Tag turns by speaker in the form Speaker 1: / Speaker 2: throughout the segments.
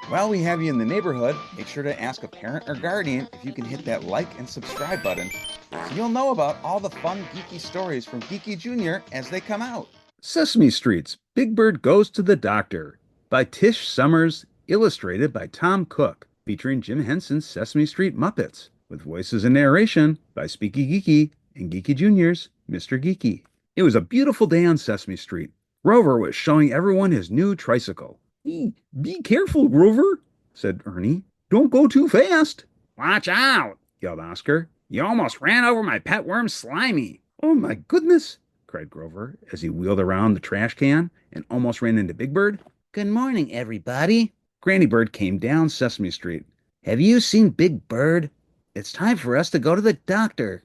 Speaker 1: While we have you in the neighborhood, make sure to ask a parent or guardian if you can hit that like and subscribe button so you'll know about all the fun, geeky stories from Geeky Jr. as they come out.
Speaker 2: Sesame Street's Big Bird Goes to the Doctor by Tish Summers, illustrated by Tom Cook, featuring Jim Henson's Sesame Street Muppets, with voices and narration by SpeekyGeeky and Geeky Jr.'s Mr. Geeky. It was a beautiful day on Sesame Street. Grover was showing everyone his new tricycle. Be careful, Grover, said Ernie. Don't go too fast. Watch out, yelled Oscar. You almost ran over my pet worm, Slimy. Oh, my goodness, cried Grover as he wheeled around the trash can and almost ran into Big Bird. Good morning, everybody. Granny Bird came down Sesame Street. Have you seen Big Bird? It's time for us to go to the doctor.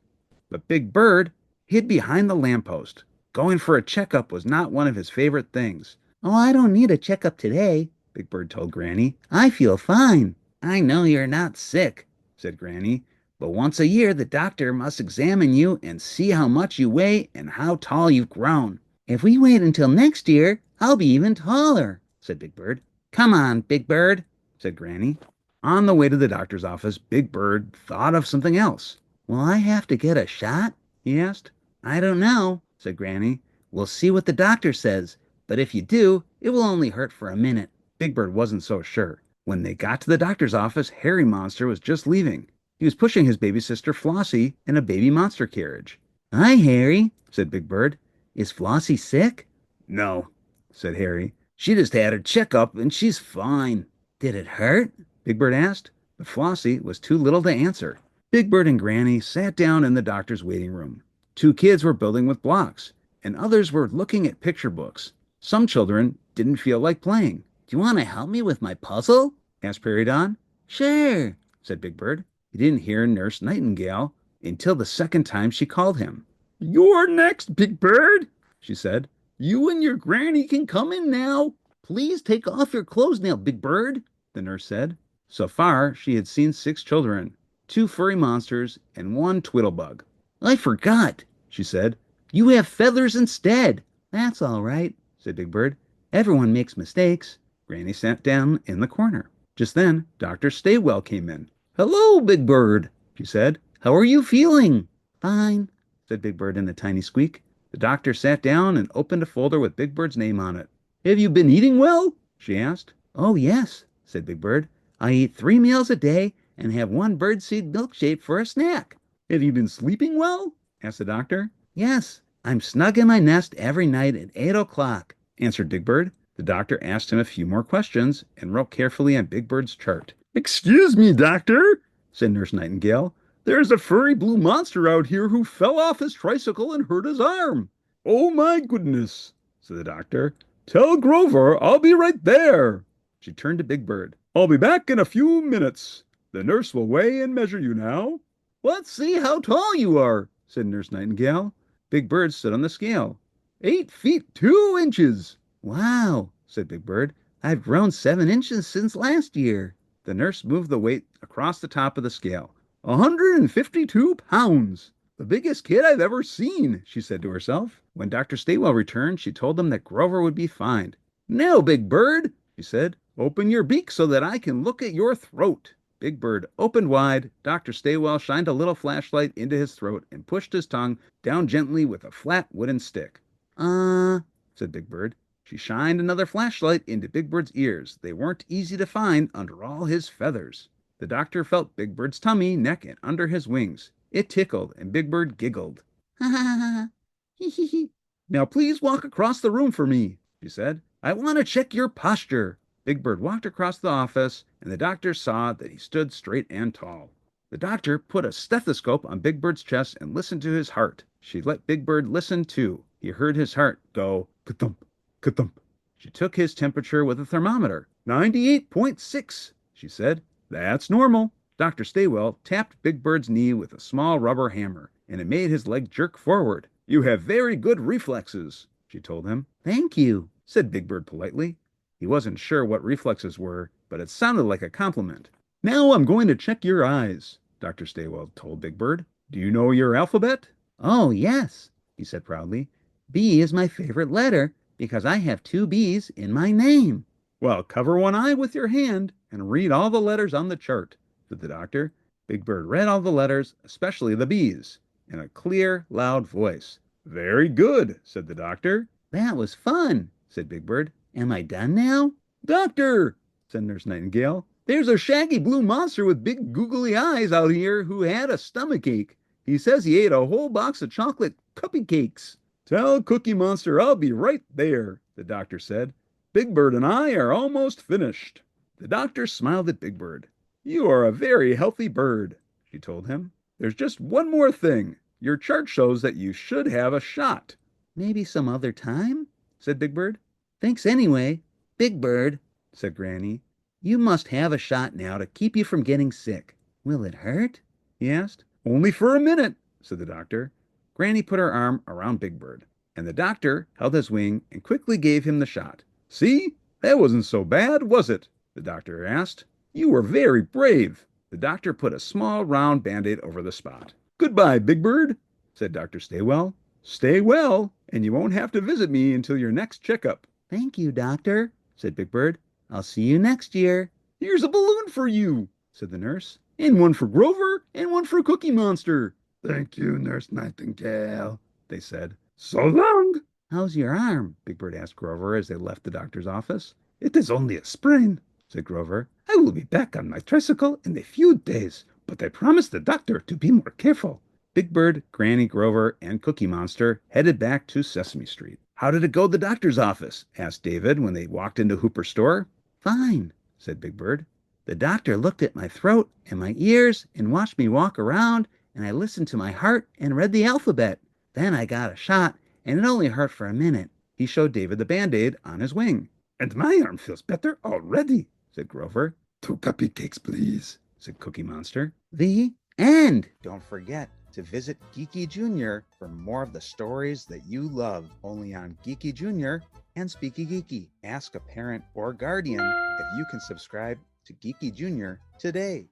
Speaker 2: But Big Bird hid behind the lamppost. Going for a checkup was not one of his favorite things. Oh, I don't need a checkup today, Big Bird told Granny. I feel fine. I know you're not sick, said Granny, but once a year the doctor must examine you and see how much you weigh and how tall you've grown. If we wait until next year, I'll be even taller, said Big Bird. Come on, Big Bird, said Granny. On the way to the doctor's office, Big Bird thought of something else. Will I have to get a shot? He asked. I don't know, said Granny. We'll see what the doctor says, but if you do, it will only hurt for a minute. Big Bird wasn't so sure. When they got to the doctor's office, Herry Monster was just leaving. He was pushing his baby sister Flossie in a baby monster carriage. Hi, Harry, said Big Bird. Is Flossie sick? No, said Harry. She just had her checkup and she's fine. Did it hurt? Big Bird asked, but Flossie was too little to answer. Big Bird and Granny sat down in the doctor's waiting room. Two kids were building with blocks, and others were looking at picture books. Some children didn't feel like playing. Do you want to help me with my puzzle? Asked PRAIRIE. Sure, said Big Bird. He didn't hear Nurse Nightingale until the second time she called him. You're next, Big Bird, she said. You and your granny can come in now. Please take off your clothes now, Big Bird, the nurse said. So far, she had seen 6 children, 2 furry monsters, and 1 twiddlebug. I forgot, she said. You have feathers instead. That's all right, said Big Bird. Everyone makes mistakes. Granny sat down in the corner. Just then, Dr. STAYWELL came in. Hello, Big Bird, she said. How are you feeling? Fine, said Big Bird in a tiny squeak. The doctor sat down and opened a folder with Big Bird's name on it. Have you been eating well? She asked. Oh, yes, said Big Bird. I eat 3 meals a day and have 1 birdseed milkshake for a snack. Have you been sleeping well? Asked the doctor. Yes, I'm snug in my nest every night at 8 o'clock, answered Big Bird. The doctor asked him a few more questions and wrote carefully on Big Bird's chart. Excuse me, doctor, said Nurse Nightingale. There's a furry blue monster out here who fell off his tricycle and hurt his arm. Oh, my goodness, said the doctor. Tell Grover I'll be right there. She turned to Big Bird. I'll be back in a few minutes. The nurse will weigh and measure you now. Let's see how tall you are, said Nurse Nightingale. Big Bird stood on the scale. 8 feet 2 inches. Wow, said Big Bird. I've grown 7 inches since last year. The nurse moved the weight across the top of the scale. 152 pounds. The biggest kid I've ever seen, she said to herself. When Dr. STAYWELL returned, she told him that Grover would be fine. Now, Big Bird, she said, open your beak so that I can look at your throat. Big Bird opened wide. Dr. STAYWELL shined a little flashlight into his throat and pushed his tongue down gently with a flat wooden stick. Said Big Bird. She shined another flashlight into Big Bird's ears. They weren't easy to find under all his feathers. The doctor felt Big Bird's tummy, neck, and under his wings. It tickled, and Big Bird giggled. Ha ha ha ha. Hee hee hee. Now please walk across the room for me, she said. I want to check your posture. Big Bird walked across the office, and the doctor saw that he stood straight and tall. The doctor put a stethoscope on Big Bird's chest and listened to his heart. She let Big Bird listen, too. He heard his heart go ka-thump, ka-thump. She took his temperature with a thermometer. 98.6, she said. That's normal. Dr. STAYWELL tapped Big Bird's knee with a small rubber hammer, and it made his leg jerk forward. You have very good reflexes, she told him. Thank you, said Big Bird politely. He wasn't sure what reflexes were, but it sounded like a compliment. Now I'm going to check your eyes, Dr. STAYWELL told Big Bird. Do you know your alphabet? Oh, yes, he said proudly. B is my favorite letter because I have 2 B's in my name. Well, cover one eye with your hand and read all the letters on the chart, said the doctor. Big Bird read all the letters, especially the B's, in a clear, loud voice. Very good, said the doctor. That was fun, said Big Bird. Am I done now? Doctor, said Nurse Nightingale, there's a shaggy blue monster with big googly eyes out here who had a stomachache. He says he ate a whole box of chocolate cupcakes. Tell Cookie Monster I'll be right there, the doctor said. Big Bird and I are almost finished. The doctor smiled at Big Bird. You are a very healthy bird, she told him. There's just one more thing. Your chart shows that you should have a shot. Maybe some other time, said Big Bird. Thanks anyway. Big Bird, said Granny. You must have a shot now to keep you from getting sick. Will it hurt? He asked. Only for a minute, said the doctor. Granny put her arm around Big Bird, and the doctor held his wing and quickly gave him the shot. See? That wasn't so bad, was it? The doctor asked. You were very brave. The doctor put a small round band-aid over the spot. Goodbye, Big Bird, said Dr. Staywell. Stay well, and you won't have to visit me until your next checkup. Thank you, Doctor, said Big Bird. I'll see you next year. Here's a balloon for you, said the nurse, and one for Grover, and one for Cookie Monster. Thank you, Nurse Nightingale, they said. So long. How's your arm? Big Bird asked Grover as they left the doctor's office. It is only a sprain, said Grover. I will be back on my tricycle in a few days, but I promise the doctor to be more careful. Big Bird, Granny, Grover, and Cookie Monster headed back to Sesame Street. How did it go at the doctor's office? Asked David when they walked into Hooper's store. Fine, said Big Bird. The doctor looked at my throat and my ears and watched me walk around, and I listened to my heart and read the alphabet. Then I got a shot, and it only hurt for a minute. He showed David the Band-Aid on his wing. And my arm feels better already, said Grover. 2 cupcakes, please, said Cookie Monster. The end.
Speaker 1: Don't forget to visit Geeky Junior for more of the stories that you love, only on Geeky Junior and SpeekyGeeky. Ask a parent or guardian if you can subscribe to Geeky Junior today.